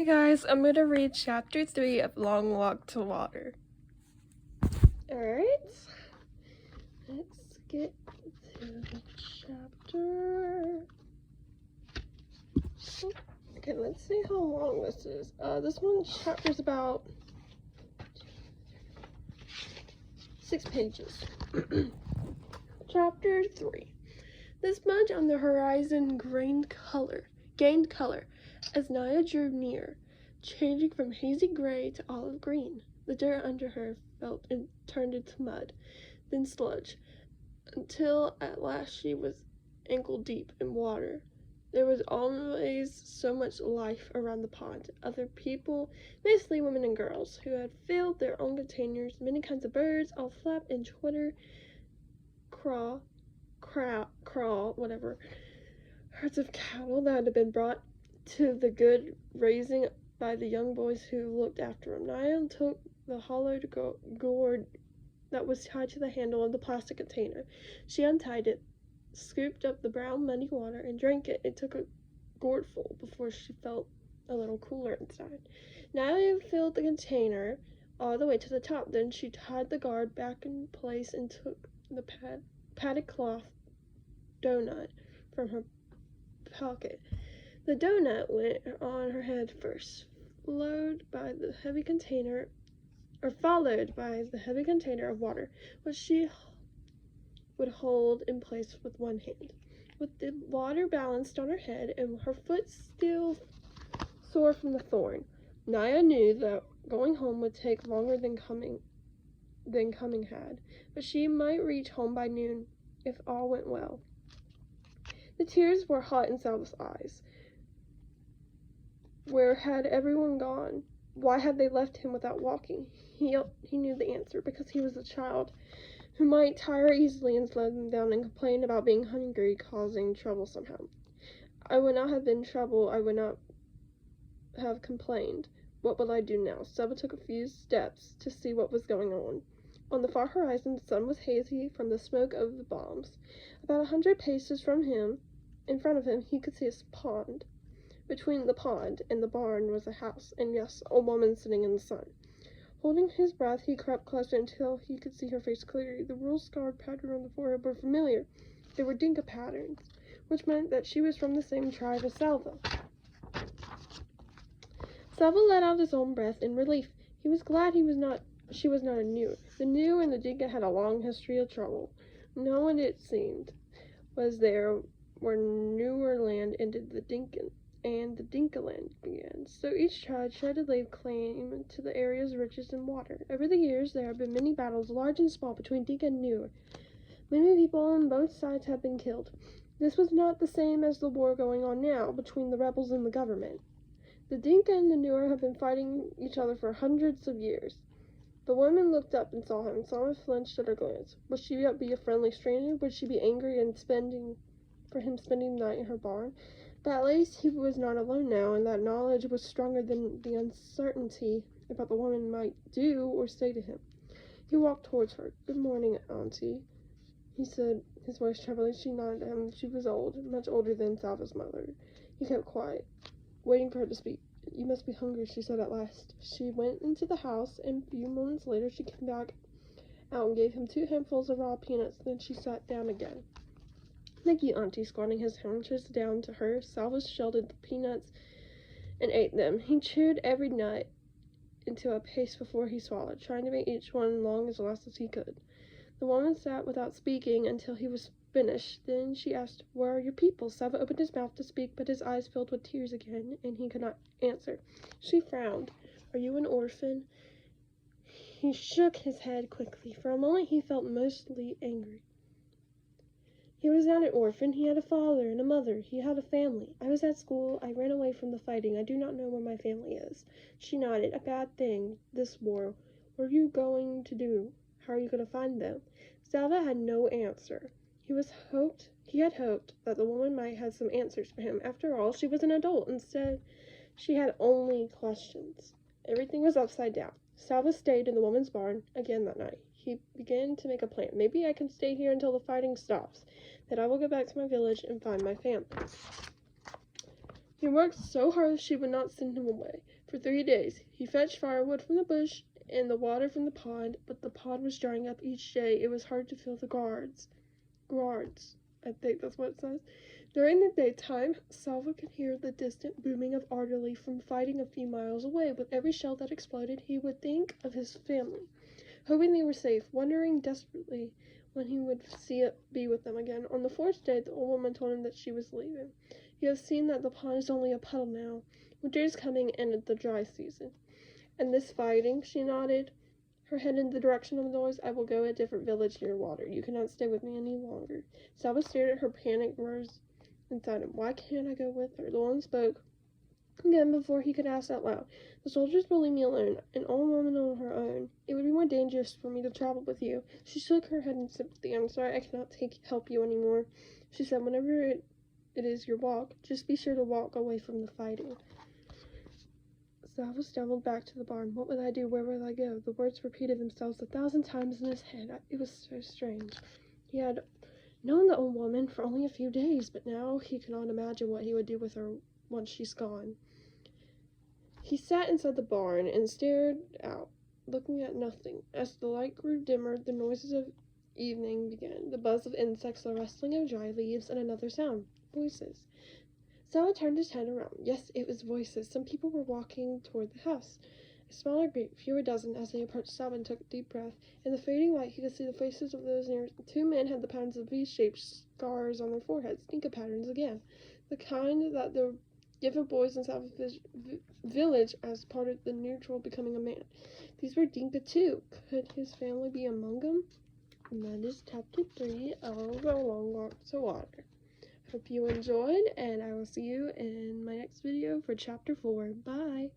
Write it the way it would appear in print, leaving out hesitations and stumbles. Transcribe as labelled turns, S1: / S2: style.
S1: Hey guys, I'm gonna read chapter 3 of Long Walk to Water. Alright, let's get to the chapter. Okay, let's see how long this is. This one chapter's about 6 pages. Chapter 3. The smudge on the horizon gained color as Naya drew near, changing from hazy gray to olive green. The dirt under her felt and turned into mud, then sludge, until at last she was ankle deep in water. There was always so much life around the pond. Other people, mostly women and girls, who had filled their own containers. Many kinds of birds all flap and twitter, crawl, whatever. Herds of cattle that had been brought to the good raising by the young boys who looked after him. Naya took the hollowed gourd that was tied to the handle of the plastic container. She untied it, scooped up the brown muddy water, and drank it. It took a gourdful before she felt a little cooler inside. Naya filled the container all the way to the top. Then she tied the guard back in place and took the padded cloth donut from her pocket. The donut went on her head first, followed by the heavy container of water, which she would hold in place with one hand. With the water balanced on her head and her foot still sore from the thorn, Naya knew that going home would take longer than coming had, but she might reach home by noon if all went well. The tears were hot in Salva's eyes. Where had everyone gone? Why had they left him without walking? He knew the answer, because he was a child who might tire easily and slow them down and complain about being hungry, causing trouble somehow. I would not have been trouble. I would not have complained. What will I do now? Salva took a few steps to see what was going on. On the far horizon, the sun was hazy from the smoke of the bombs. About 100 paces from him, in front of him, he could see a pond. Between the pond and the barn was a house, and yes, a woman sitting in the sun. Holding his breath, he crept closer until he could see her face clearly. The rural-scarred pattern on the forehead were familiar. They were Dinka patterns, which meant that she was from the same tribe as Salva. Salva let out his own breath in relief. He was glad she was not a New. The New and the Dinka had a long history of trouble. No one, it seemed, was there where newer land ended the Dinka land began. So each tribe tried to lay claim to the area's riches and water. Over the years, there have been many battles, large and small, between Dinka and New. Many people on both sides have been killed. This was not the same as the war going on now between the rebels and the government. The Dinka and the Nuer have been fighting each other for hundreds of years. The woman looked up and saw him. Salva flinched at her glance. Would she be a friendly stranger? Would she be angry for him spending the night in her barn? But at least he was not alone now, and that knowledge was stronger than the uncertainty about the woman might do or say to him. He walked towards her. "Good morning, Auntie," he said, his voice trembling. She nodded at him. She was old, much older than Salva's mother. He kept quiet, waiting for her to speak. "You must be hungry," she said at last. She went into the house, and a few moments later she came back out and gave him 2 handfuls of raw peanuts. Then she sat down again. "Thank you, Auntie," squatting his haunches down to her. Salva shelled the peanuts and ate them. He chewed every nut into a paste before he swallowed, trying to make each one long as last as he could. The woman sat without speaking until he was finished. Then she asked, "Where are your people?" Salva opened his mouth to speak, but his eyes filled with tears again, and he could not answer. She frowned. "Are you an orphan?" He shook his head quickly. For a moment he felt mostly angry. He was not an orphan. He had a father and a mother. He had a family. "I was at school. I ran away from the fighting. I do not know where my family is." She nodded. "A bad thing, this war. What are you going to do? How are you going to find them?" Salva had no answer. He had hoped that the woman might have some answers for him. After all, she was an adult. Instead, she had only questions. Everything was upside down. Salva stayed in the woman's barn again that night. He began to make a plan. "Maybe I can stay here until the fighting stops. Then I will go back to my village and find my family." He worked so hard she would not send him away. For 3 days he fetched firewood from the bush and the water from the pond, but the pond was drying up each day. It was hard to feel the guards. I think that's what it says. During the daytime, Salva could hear the distant booming of artillery from fighting a few miles away. With every shell that exploded, he would think of his family, hoping they were safe, wondering desperately when he would be with them again. On the 4th day, the old woman told him that she was leaving. You have seen that the pond is only a puddle now. Winter is coming and the dry season. And this fighting, she nodded her head in the direction of the noise. I will go a different village near water. You cannot stay with me any longer. Salva stared at her panicked words inside him. Why can't I go with her? The woman spoke again before he could ask out loud. The soldiers will leave me alone, an old woman on her own. It would be more dangerous for me to travel with you. She shook her head in sympathy. I'm sorry I cannot help you anymore. She said, whenever it is your walk, just be sure to walk away from the fighting. Salva stumbled back to the barn. What would I do? Where would I go? The words repeated themselves 1,000 times in his head. It was so strange. He had known the old woman for only a few days, but now he could not imagine what he would do with her once she's gone. He sat inside the barn and stared out, looking at nothing. As the light grew dimmer, the noises of evening began. The buzz of insects, the rustling of dry leaves, and another sound. Voices. Salva turned his head around. Yes, it was voices. Some people were walking toward the house. A smaller group, few dozen, as they approached Salva and took a deep breath. In the fading light, he could see the faces of those near. 2 men had the patterns of V-shaped scars on their foreheads. Dinka patterns again. The kind that the given boys in Salva's village as part of the neutral becoming a man. These were Dinka too. Could his family be among them? And that is chapter 3 of A Long Walk to Water. Hope you enjoyed, and I will see you in my next video for chapter 4. Bye!